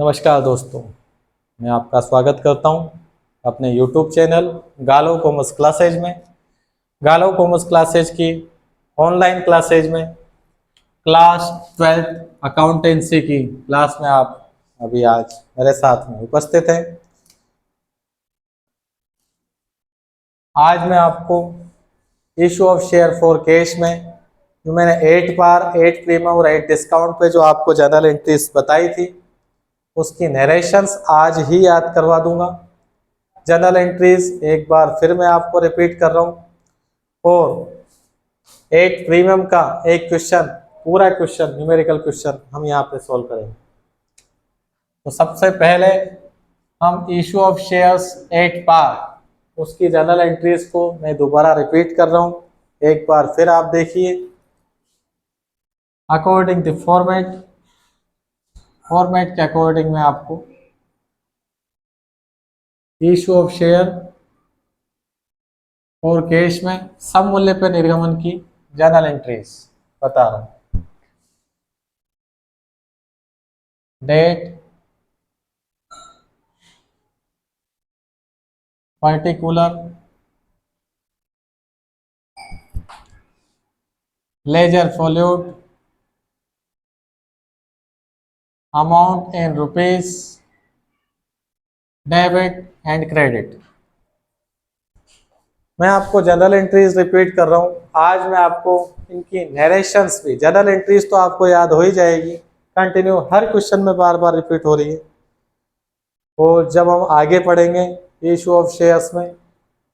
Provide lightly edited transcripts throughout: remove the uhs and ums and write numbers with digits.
नमस्कार दोस्तों, मैं आपका स्वागत करता हूं अपने YouTube चैनल गालो कॉमर्स क्लासेज में। गालो कॉमर्स क्लासेज की ऑनलाइन क्लासेज में क्लास 12th अकाउंटेंसी की क्लास में आप अभी आज मेरे साथ में उपस्थित हैं। आज मैं आपको issue of share for cash में जो मैंने 8 बार 8 प्रीमियम और 8 डिस्काउंट पे जो आपको जनरल एंट्रीज बताई थी उसकी नरेशंस आज ही याद करवा दूंगा। जनरल एंट्रीज एक बार फिर मैं आपको रिपीट कर रहा हूं और एक प्रीमियम का एक क्वेश्चन, पूरा क्वेश्चन न्यूमेरिकल क्वेश्चन हम यहाँ पे सॉल्व करेंगे। तो सबसे पहले हम इशू ऑफ शेयर्स 8 बार उसकी जनरल एंट्रीज को मैं दोबारा रिपीट कर रहा हूँ, एक बार फिर आप देखिए। अकॉर्डिंग द फॉर्मेट के अकॉर्डिंग में आपको इशू ऑफ शेयर और कैश में सम मूल्य पर निर्गमन की जनरल एंट्रीज बता रहा हूं। Date, particular, ledger folio, amount in rupees, debit and credit. मैं आपको जनरल एंट्रीज रिपीट कर रहा हूं। आज मैं आपको इनकी नरेशंस भी, जनरल एंट्रीज तो आपको याद हो ही जाएगी, कंटिन्यू हर क्वेश्चन में बार बार रिपीट हो रही है। और जब हम आगे पढ़ेंगे इशू ऑफ शेयर्स में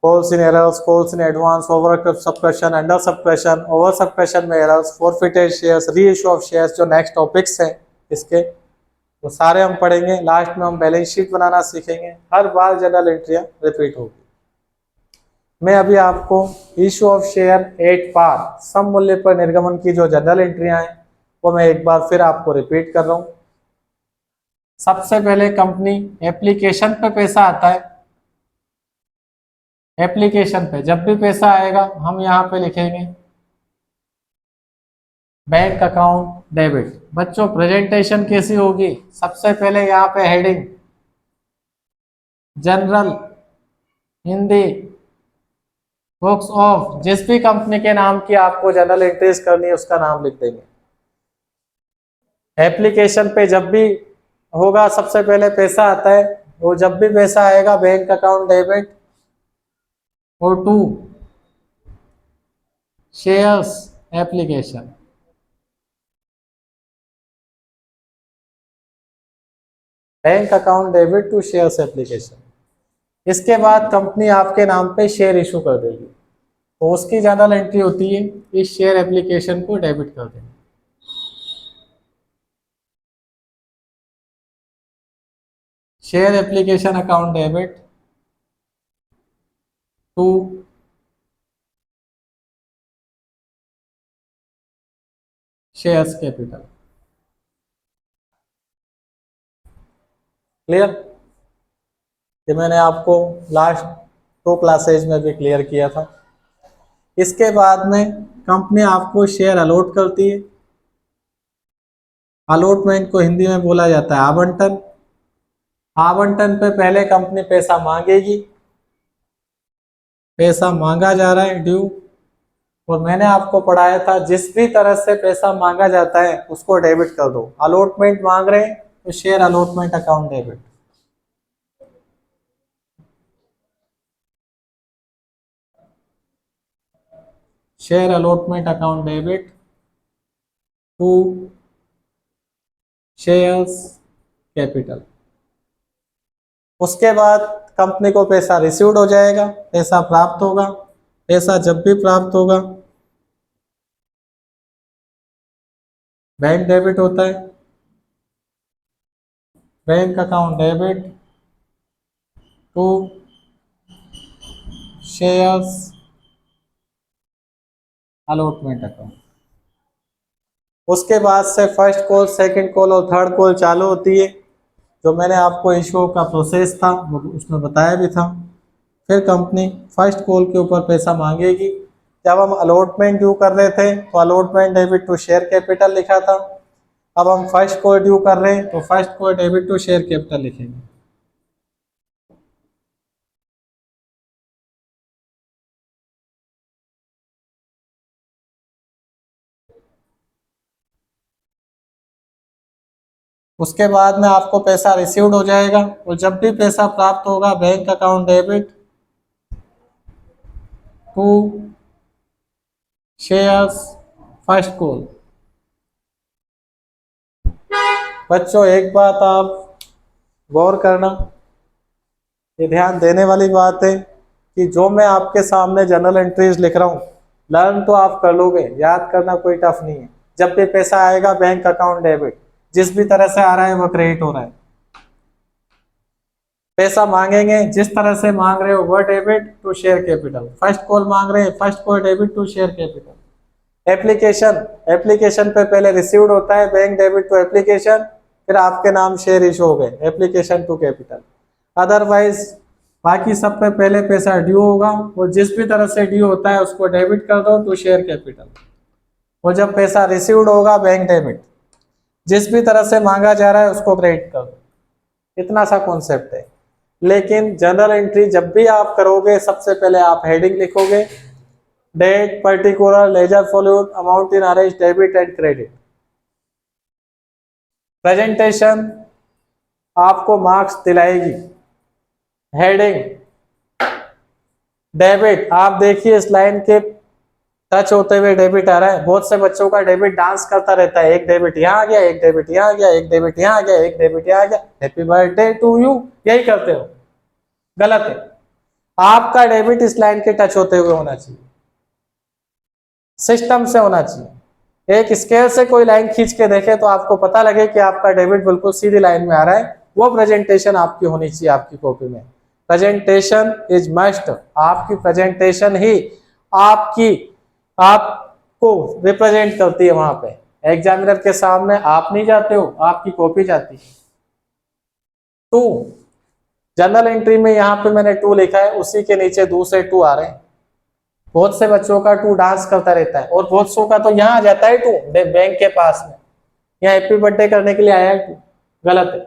calls in errors, calls in advance, over subscription, under subscription, over subscription में एरर्स, फॉरफिटेड शेयर्स, री इशू ऑफ शेयर्स, जो नेक्स्ट टॉपिक्स हैं इसके वो सारे हम पढ़ेंगे। लास्ट में हम बैलेंस शीट बनाना सीखेंगे। हर बार जनरल एंट्रियां रिपीट होगी। मैं अभी आपको इशू ऑफ शेयर 8 बार सम मूल्य पर निर्गमन की जो जनरल एंट्रियां हैं वो मैं एक बार फिर आपको रिपीट कर रहा हूं। सबसे पहले कंपनी एप्लीकेशन पे पैसा आता है। एप्लीकेशन पे जब भी पैसा आएगा हम यहाँ पे लिखेंगे बैंक अकाउंट डेबिट। बच्चों प्रेजेंटेशन कैसी होगी? सबसे पहले यहाँ पे heading general Hindi books of, जिस भी कंपनी के नाम की आपको जनरल एंट्रीज करनी है उसका नाम लिख देंगे। एप्लीकेशन पे जब भी होगा सबसे पहले पैसा आता है, वो जब भी पैसा आएगा बैंक अकाउंट डेबिट। और 2 shares application, bank account debit to shares application. इसके बाद कंपनी आपके नाम पे शेयर इशू कर देगी तो उसकी जनरल एंट्री होती है इस शेयर एप्लीकेशन को डेबिट कर देंगे। Share application account debit to shares capital. Clear? ये मैंने आपको लास्ट 2 क्लासेज में भी क्लियर किया था। इसके बाद में कंपनी आपको शेयर अलॉट करती है। अलॉटमेंट को हिंदी में बोला जाता है आवंटन। आवंटन पे पहले कंपनी पैसा मांगेगी, पैसा मांगा जा रहा है ड्यू, और मैंने आपको पढ़ाया था जिस भी तरह से पैसा मांगा जाता है उसको डेबिट कर दो। अलॉटमेंट मांग रहे हैं तो share allotment account debit. Share allotment account debit to shares capital. उसके बाद कंपनी को पैसा रिसीव्ड हो जाएगा, पैसा प्राप्त होगा। पैसा जब भी प्राप्त होगा बैंक डेबिट होता है, bank account debit to shares allotment account. उसके बाद से फर्स्ट कॉल, सेकंड कॉल और थर्ड कॉल चालू होती है। जो मैंने आपको इशू का प्रोसेस था वो उसमें बताया भी था। फिर कंपनी फर्स्ट कॉल के ऊपर पैसा मांगेगी। जब हम अलॉटमेंट ड्यू कर रहे थे तो allotment debit to share capital लिखा था। अब हम फर्स्ट को ड्यू कर रहे हैं तो फर्स्ट को डेबिट टू शेयर कैपिटल लिखेंगे। उसके बाद में आपको पैसा रिसीव्ड हो जाएगा और जब भी पैसा प्राप्त होगा bank account debit to shares first call. बच्चों एक बात आप गौर करना, ये ध्यान देने वाली बात है कि जो मैं आपके सामने जर्नल एंट्रीज लिख रहा हूँ, लर्न तो आप कर लोगे, याद करना कोई टफ नहीं है। जब भी पैसा आएगा बैंक अकाउंट डेबिट, जिस भी तरह से आ रहा है वो क्रेडिट हो रहा है। पैसा मांगेंगे जिस तरह से मांग रहे हो वो debit to share capital. First call मांग रहे हैं, first call debit to share capital. Application पे पहले रिसीव्ड होता है बैंक डेबिट टू एप्लीकेशन, फिर आपके नाम शेयर इशू हो गए एप्लीकेशन टू कैपिटल। अदरवाइज बाकी सब पे पहले पैसा ड्यू होगा, वो जिस भी तरह से ड्यू होता है उसको डेबिट कर दो टू शेयर कैपिटल। और जब पैसा रिसीव्ड होगा बैंक डेबिट, जिस भी तरह से मांगा जा रहा है उसको क्रेडिट कर दो। इतना सा कॉन्सेप्ट है। लेकिन जर्नल एंट्री जब भी आप करोगे सबसे पहले आप हेडिंग लिखोगे, date particular ledger folio amount in arrange debit and credit. Presentation आपको मार्क्स दिलाएगी। हेडिंग डेबिट, आप देखिए इस लाइन के टच होते हुए डेबिट आ रहा है। बहुत से बच्चों का डेबिट डांस करता रहता है, एक डेबिट यहाँ आ गया, एक डेबिट यहाँ आ गया, एक डेबिट यहाँ आ गया, एक डेबिट यहाँ आ गया, हैप्पी बर्थडे टू यू, यही करते हो। गलत है। आपका डेबिट इस लाइन के टच होते हुए होना चाहिए, सिस्टम से होना चाहिए। एक स्केल से कोई लाइन खींच के देखे तो आपको पता लगे कि आपका डेबिट बिल्कुल सीधी लाइन में आ रहा है। वो प्रेजेंटेशन आपकी होनी चाहिए आपकी कॉपी में। Presentation is must. आपकी प्रेजेंटेशन ही आपको रिप्रेजेंट करती है। वहां पे एग्जामिनर के सामने आप नहीं जाते हो, आपकी कॉपी जाती है। टू जर्नल एंट्री में यहाँ पे मैंने टू लिखा है, उसी के नीचे दूसरे टू आ रहे हैं। बहुत से बच्चों का टू डांस करता रहता है और बहुत सौ का तो यहाँ आ जाता है टू बैंक के पास में, यहाँ हैप्पी बर्थडे करने के लिए आया है टू। गलत है।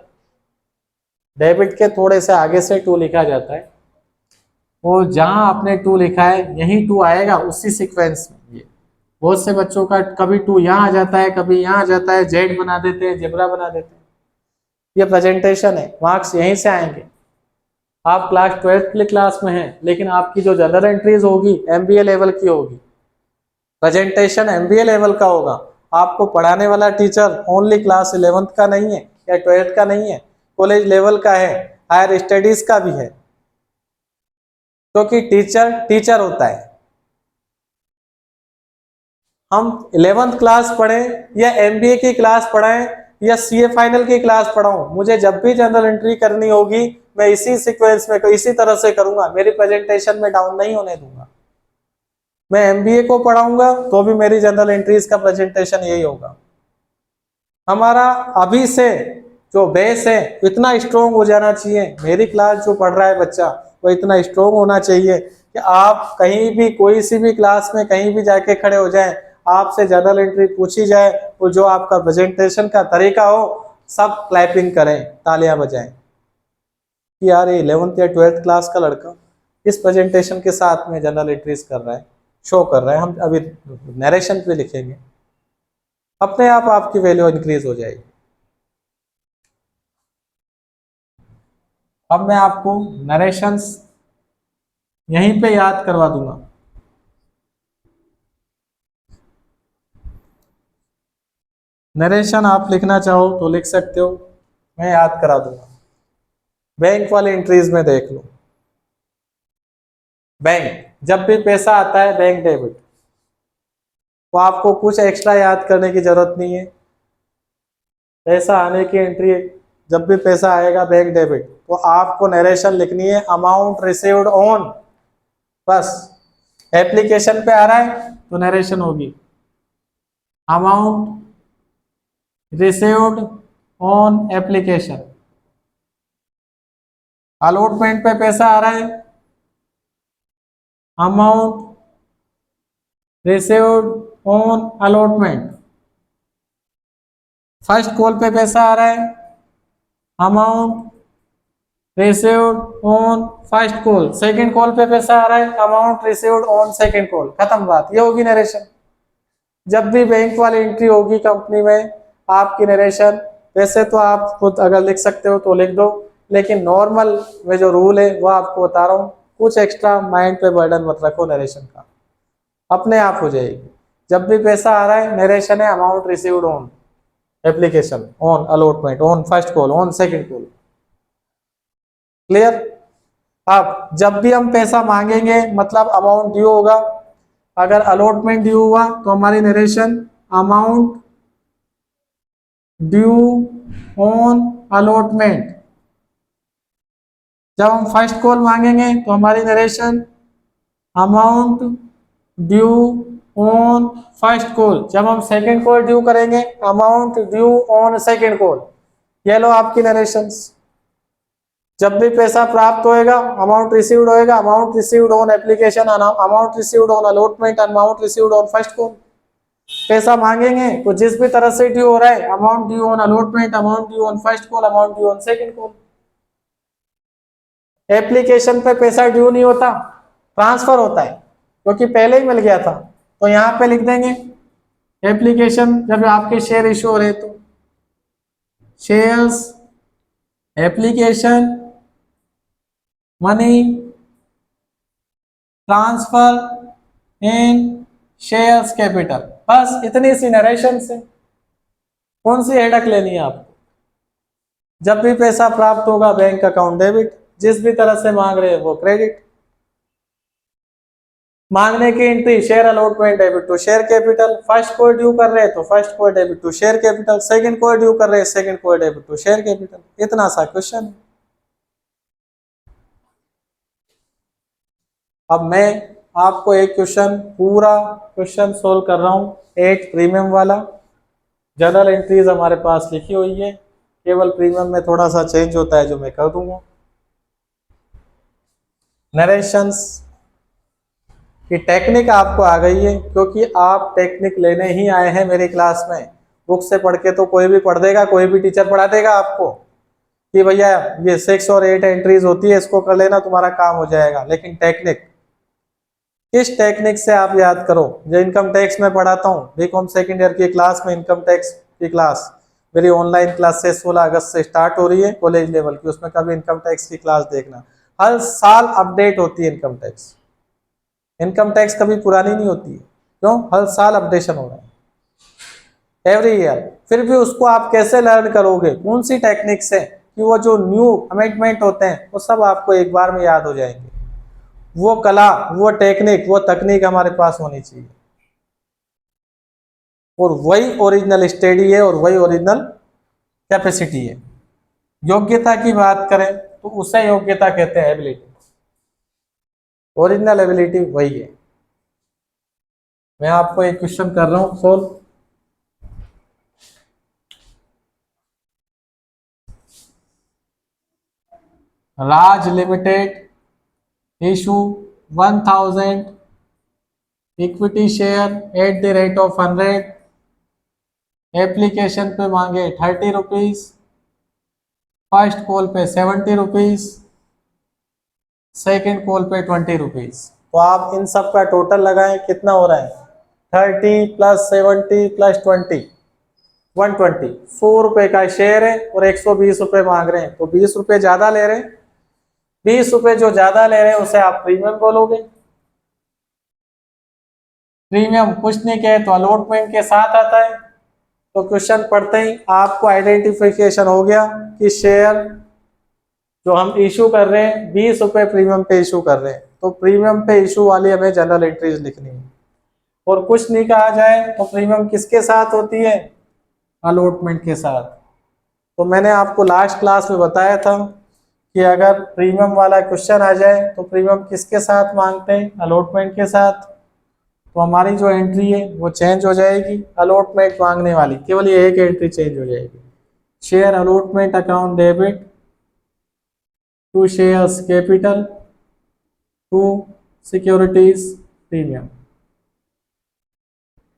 डेबिट के थोड़े से आगे से टू लिखा जाता है, वो जहां आपने टू लिखा है यही टू आएगा उसी सीक्वेंस में। ये बहुत से बच्चों का कभी टू यहाँ आ जाता है, कभी यहाँ आ जाता है, जेड बना देते हैं, जेब्रा बना देते हैं। ये प्रेजेंटेशन है, मार्क्स यहीं से आएंगे। आप क्लास 12th की क्लास में हैं, लेकिन आपकी जो जनरल एंट्रीज होगी एमबीए लेवल की होगी, प्रेजेंटेशन एमबीए लेवल का होगा। आपको पढ़ाने वाला टीचर ओनली क्लास 11th का नहीं है या 12th का नहीं है, कॉलेज लेवल का है, हायर स्टडीज का भी है। क्योंकि टीचर टीचर होता है। हम 11th क्लास पढ़ें या एमबीए की क्लास पढ़ें या सीए फाइनल की क्लास पढ़ाऊं, मुझे जब भी जनरल एंट्री करनी होगी मैं इसी सीक्वेंस में इसी तरह से करूंगा। मेरी प्रेजेंटेशन में डाउन नहीं होने दूंगा। मैं एमबीए को पढ़ाऊंगा तो भी मेरी जनरल एंट्रीज का प्रेजेंटेशन यही होगा। हमारा अभी से जो बेस है इतना स्ट्रोंग हो जाना चाहिए। मेरी क्लास जो पढ़ रहा है बच्चा वो इतना स्ट्रोंग होना चाहिए कि आप कहीं भी कोई सी भी क्लास में कहीं भी जाके खड़े हो जाएं, आपसे जनरल एंट्री पूछी जाए और जो आपका प्रेजेंटेशन का तरीका हो सब क्लैपिंग करें, तालियां बजाएं कि यार ये 11th या 12th क्लास का लड़का इस प्रेजेंटेशन के साथ में जनरल एंट्रीज कर रहा है, शो कर रहा है। हम अभी नरेशन पे लिखेंगे, अपने आप आपकी वैल्यू इंक्रीज हो जाएगी। अब मैं आपको नरेशंस यहीं पे याद करवा दूंगा। नरेशन आप लिखना चाहो तो लिख सकते हो, मैं याद करा दूंगा। बैंक वाली एंट्रीज में देख लो। बैंक जब भी पैसा आता है बैंक डेबिट, तो आपको कुछ एक्स्ट्रा याद करने की जरूरत नहीं है। पैसा आने की एंट्री, जब भी पैसा आएगा बैंक डेबिट तो आपको नरेशन लिखनी है अमाउंट रिसीव्ड ऑन। बस एप्लीकेशन पे आ रहा है तो नरेशन होगी amount received on application. Allotment पे पैसा आ रहा है amount received on allotment. First call पे पैसा आ रहा है, amount received on first call, second call पे पैसा आ रहा है, amount received on second call, खत्म बात, ये होगी नरेशन। जब भी बैंक वाली एंट्री होगी कंपनी में, आपकी नरेशन, वैसे तो आप खुद अगर लिख सकते हो तो लिख दो, लेकिन नॉर्मल में जो रूल है वो आपको बता रहा हूँ, कुछ एक्स्ट्रा माइंड पे बर्डन मत रखो नरेशन का, अपने आप हो जाएगी। जब भी पैसा आ रहा है नरेशन है, amount received on application, on allotment, on first call, on second call, clear. अब जब भी हम पैसा मांगेंगे मतलब अमाउंट ड्यू होगा, अगर अलॉटमेंट ड्यू हुआ तो हमारी narration amount due on allotment, जब हम फर्स्ट कॉल मांगेंगे तो हमारी narration amount due on first call, जब हम सेकंड कॉल ड्यू करेंगे amount due on second call. ये लो आपकी नरेशंस। जब भी पैसा प्राप्त होएगा अमाउंट रिसीव्ड होएगा, amount received on application, amount received on allotment, amount received on first call. पैसा मांगेंगे तो जिस भी तरह से ड्यू हो रहा है, amount due on allotment, amount due on first call, amount due on second call. Application पे पैसा ड्यू नहीं होता, ट्रांसफर होता है, क्योंकि पहले ही मिल गया था, तो यहाँ पे लिख देंगे एप्लीकेशन, जब आपके शेयर इशू हो रहे तो शेयर्स एप्लीकेशन मनी ट्रांसफर इन शेयर्स कैपिटल, बस इतनी सी नरेशन से कौन सी हेडक लेनी है आपको। जब भी पैसा प्राप्त होगा बैंक अकाउंट डेबिट, जिस भी तरह से मांग रहे हैं वो क्रेडिट। मांगने की entry share allotment debit to share capital, first call due कर रहे हैं तो first call debit to share capital, second call due कर रहे हैं सेकंड कोई डेबिट टू शेयर कैपिटल, इतना सा क्वेश्चन है। अब मैं आपको एक क्वेश्चन, पूरा क्वेश्चन सोल्व कर रहा हूँ, 8 प्रीमियम वाला। जनरल एंट्रीज हमारे पास लिखी हुई है, केवल प्रीमियम में थोड़ा सा चेंज होता है जो मैं कर दूंगा। नरेशंस की टेक्निक आपको आ गई है, क्योंकि आप टेक्निक लेने ही आए हैं मेरी क्लास में। बुक से पढ़ के तो कोई भी पढ़ देगा, कोई भी टीचर पढ़ा देगा आपको कि भैया ये 6 और 8 एंट्रीज होती है, इसको कर लेना तुम्हारा काम हो जाएगा। लेकिन टेक्निक, किस टेक्निक से आप याद करो। जो इनकम टैक्स में पढ़ाता हूँ, बीकॉम सेकेंड ईयर की क्लास में, इनकम टैक्स की क्लास मेरी ऑनलाइन क्लास से 16 अगस्त से स्टार्ट हो रही है, कॉलेज लेवल की। उसमें कभी इनकम टैक्स की क्लास देखना, हर साल अपडेट होती है इनकम टैक्स। इनकम टैक्स कभी पुरानी नहीं होती है, क्यों? हर साल अपडेशन हो रहा है, एवरी ईयर। फिर भी उसको आप कैसे लर्न करोगे, कौन सी टेक्निक से, कि वो जो न्यू अमेंडमेंट होते हैं वो सब आपको एक बार में याद हो जाएंगे। वो कला, वो टेक्निक, वो तकनीक हमारे पास होनी चाहिए, और वही ओरिजिनल स्टडी है और वही ओरिजिनल कैपेसिटी है। योग्यता की बात करें तो उसे योग्यता कहते हैं, एबिलिटी। ओरिजिनल एबिलिटी वही है। मैं आपको एक क्वेश्चन कर रहा हूं solve. Raj limited issue 1000 equity share at the rate of 100, application पे मांगे 30 रुपीज, फर्स्ट कॉल पे 70 रुपीज, सेकेंड कॉल पे 20 रुपीज। तो आप इन सब का टोटल लगाएं, कितना हो रहा है? 30 प्लस 70 प्लस 20, 120। 100 रुपए का शेयर है और 120 रुपए मांग रहे हैं, तो 20 रुपए ज्यादा ले रहे हैं। 20 रुपए जो ज्यादा ले रहे हैं उसे आप प्रीमियम बोलोगे। प्रीमियम कुछ नहीं कहे तो अलॉटमेंट के साथ आता है। तो क्वेश्चन पढ़ते ही आपको आइडेंटिफिकेशन हो गया कि शेयर जो हम इशू कर रहे हैं 20 रुपए प्रीमियम पे इशू कर रहे हैं, तो प्रीमियम पे इशू वाली हमें जनरल एंट्रीज लिखनी है। और कुछ नहीं कहा जाए तो प्रीमियम किसके साथ होती है? अलॉटमेंट के साथ। तो मैंने आपको लास्ट क्लास में बताया था कि अगर प्रीमियम वाला क्वेश्चन आ जाए तो प्रीमियम किसके साथ मांगते हैं? अलॉटमेंट के साथ। तो हमारी जो एंट्री है वो चेंज हो जाएगी, अलॉटमेंट मांगने वाली केवल ये एक एंट्री चेंज हो जाएगी। Share allotment account debit to shares capital to securities premium.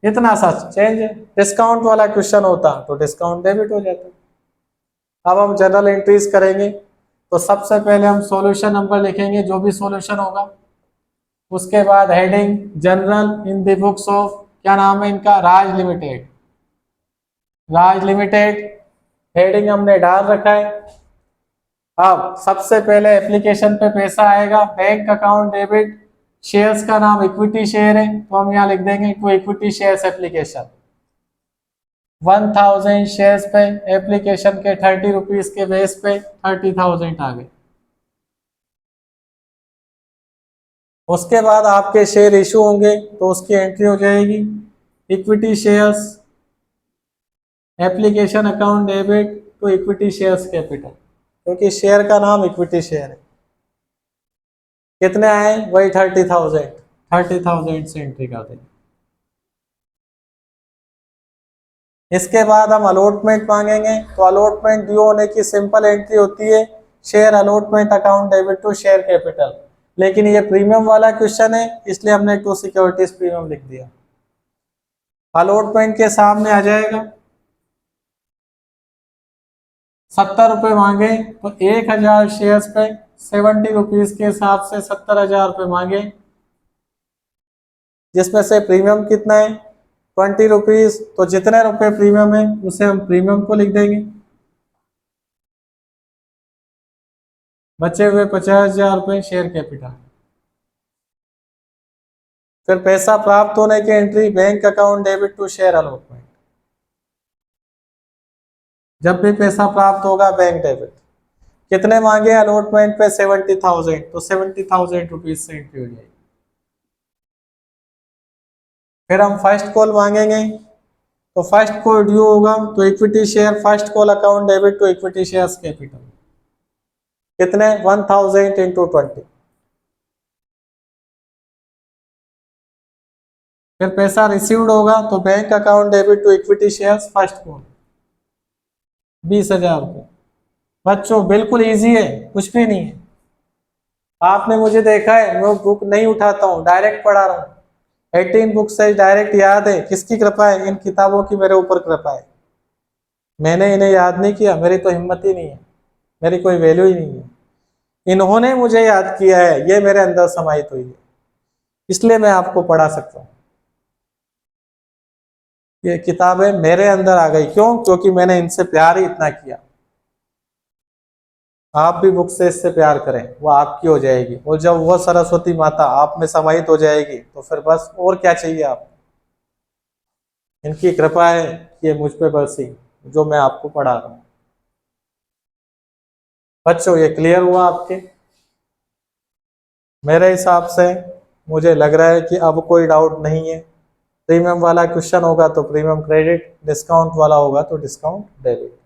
इतना सा चेंज है। डिस्काउंट वाला क्वेश्चन होता तो डिस्काउंट डेबिट हो जाता। अब हम जनरल एंट्रीज करेंगे, तो सबसे पहले हम सॉल्यूशन नंबर लिखेंगे, जो भी सॉल्यूशन होगा। उसके बाद heading general in the books of, क्या नाम है इनका, राज लिमिटेड। राज लिमिटेड हेडिंग हमने डाल रखा है। अब सबसे पहले एप्लीकेशन पे पैसा आएगा, बैंक अकाउंट डेबिट, शेयर्स का नाम इक्विटी शेयर है, तो हम यहाँ लिख देंगे to equity shares application. 1000 shares पे एप्लीकेशन के 30 रुपीज के बेस पे 30,000 आ गए। उसके बाद आपके शेयर इशू होंगे तो उसकी एंट्री हो जाएगी equity shares application account debit to equity shares capital, क्योंकि शेयर का नाम इक्विटी शेयर है। कितने आए, वही 30,000 से एंट्री कर देंगे। इसके बाद हम अलॉटमेंट मांगेंगे, तो अलॉटमेंट ड्यू होने की सिंपल एंट्री होती है share allotment account debit to share capital, लेकिन ये प्रीमियम वाला क्वेश्चन है इसलिए हमने टू सिक्योरिटीज प्रीमियम लिख दिया। अलॉटमेंट के सामने आ जाएगा 70 रुपये मांगे, तो 1000 शेयर्स पे 70 रुपीज के हिसाब से 70,000 रुपये मांगे, जिसमें से प्रीमियम कितना है 20 रुपीज। तो जितने रुपए प्रीमियम है उसे हम प्रीमियम को लिख देंगे। बचे हुए 50,000 रुपये शेयर कैपिटल। फिर पैसा प्राप्त होने की entry bank account debit to share allotment. जब भी पैसा प्राप्त होगा बैंक डेबिट। कितने मांगे अलॉटमेंट पे 70,000, तो 70,000 रुपीज से एंट्री हो जाएगी। फिर हम फर्स्ट कॉल मांगेंगे, तो फर्स्ट कॉल ड्यू होगा तो equity share first call account debit to equity shares capital. कितने 1000 इंटू 20। फिर पैसा रिसीव्ड होगा तो bank account debit to equity shares first call 20,000 रुपये। बच्चों बिल्कुल इजी है, कुछ भी नहीं है। आपने मुझे देखा है, मैं बुक नहीं उठाता हूँ, डायरेक्ट पढ़ा रहा हूँ। 18 बुक से डायरेक्ट याद है। किसकी कृपा है, इन किताबों की मेरे ऊपर कृपा है। मैंने इन्हें याद नहीं किया, मेरी तो हिम्मत ही नहीं है, मेरी कोई वैल्यू ही नहीं है। इन्होंने मुझे याद किया है, ये मेरे अंदर समाहित हुई है, इसलिए मैं आपको पढ़ा सकता हूँ। ये किताबें मेरे अंदर आ गई, क्यों? क्योंकि मैंने इनसे प्यार ही इतना किया। आप भी बुक से इससे प्यार करें, वो आपकी हो जाएगी। और जब वो सरस्वती माता आप में समाहित हो जाएगी तो फिर बस और क्या चाहिए आप। इनकी कृपा है कि ये मुझ पे बरसी, जो मैं आपको पढ़ा रहा हूँ। बच्चों ये क्लियर हुआ आपके? मेरे हिसाब से मुझे लग रहा है कि अब कोई डाउट नहीं है। प्रीमियम वाला क्वेश्चन होगा तो प्रीमियम क्रेडिट, डिस्काउंट वाला होगा तो डिस्काउंट डेबिट।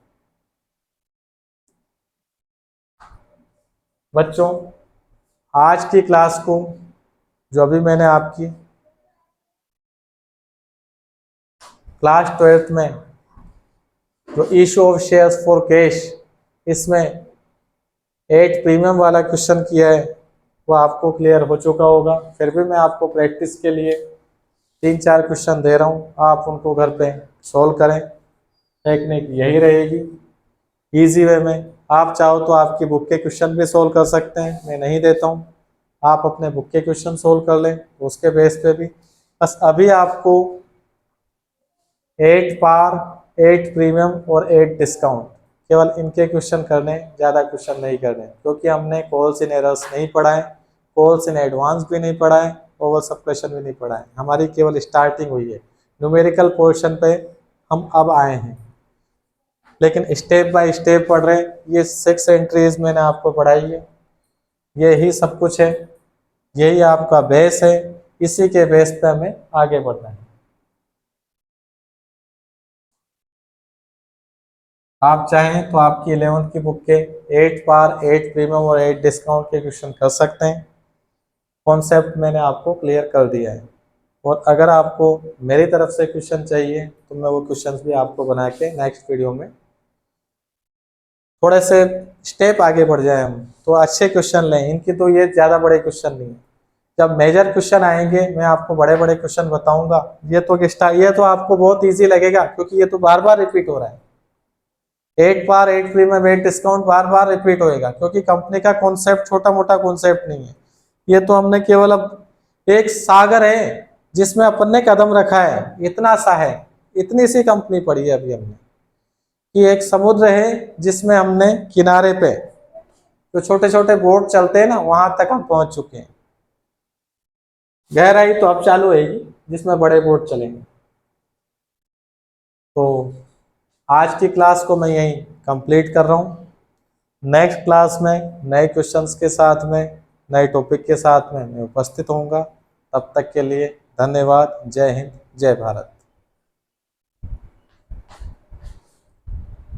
बच्चों आज की क्लास को, जो अभी मैंने आपकी क्लास 12th में जो issue of shares for cash, इसमें 8 प्रीमियम वाला क्वेश्चन किया है, वो आपको क्लियर हो चुका होगा। फिर भी मैं आपको प्रैक्टिस के लिए 3-4 क्वेश्चन दे रहा हूँ, आप उनको घर पे सॉल्व करें। टेक्निक यही रहेगी, इजी वे में। आप चाहो तो आपकी बुक के क्वेश्चन भी सॉल्व कर सकते हैं, मैं नहीं देता हूँ। आप अपने बुक के क्वेश्चन सॉल्व कर लें, उसके बेस पे भी। बस अभी आपको 8 पार, 8 प्रीमियम और 8 डिस्काउंट, केवल इनके क्वेश्चन करने, ज़्यादा क्वेश्चन नहीं करने, क्योंकि हमने कॉल्स इन एरर्स नहीं पढ़ा है, कॉल्स इन एडवांस भी नहीं पढ़ा है, और वो सब क्वेश्चन भी नहीं पढ़ा है। हमारी केवल स्टार्टिंग हुई है, न्यूमेरिकल पोर्शन पे हम अब आए हैं, लेकिन स्टेप बाय स्टेप पढ़ रहे हैं। ये 6 एंट्रीज मैंने आपको पढ़ाई है, यही सब कुछ है, यही आपका बेस है, इसी के बेस पे हमें आगे बढ़ना है। आप चाहें तो आपकी 11th की बुक के 8 पार, 8 प्रीमियम और 8 डिस्काउंट के क्वेश्चन कर सकते हैं। कॉन्सेप्ट मैंने आपको क्लियर कर दिया है, और अगर आपको मेरी तरफ से क्वेश्चन चाहिए तो मैं वो क्वेश्चंस भी आपको बना के नेक्स्ट वीडियो में, थोड़े से स्टेप आगे बढ़ जाए हम, तो अच्छे क्वेश्चन लें। इनकी तो ये ज़्यादा बड़े क्वेश्चन नहीं है, जब मेजर क्वेश्चन आएंगे मैं आपको बड़े बड़े क्वेश्चन बताऊंगा। ये तो आपको बहुत इजी लगेगा क्योंकि ये तो बार बार रिपीट हो रहा है। 8 बार 8 फ्री में 8 डिस्काउंट बार बार रिपीट होएगा क्योंकि कंपनी का कॉन्सेप्ट छोटा मोटा कॉन्सेप्ट नहीं है। ये तो हमने केवल अब एक सागर है जिसमें अपन ने कदम रखा है, इतना सा है, इतनी सी कंपनी पड़ी है अभी हमने कि एक समुद्र है जिसमें हमने किनारे पे जो छोटे छोटे बोट चलते हैं ना वहां तक हम पहुंच चुके हैं। गहराई तो अब चालू होगी जिसमें बड़े बोट चलेंगे। तो आज की क्लास को मैं यहीं कंप्लीट कर रहा हूँ। नेक्स्ट क्लास में नए क्वेश्चंस के साथ में, नए टॉपिक के साथ में मैं उपस्थित होऊंगा। तब तक के लिए धन्यवाद। जय हिंद, जय भारत।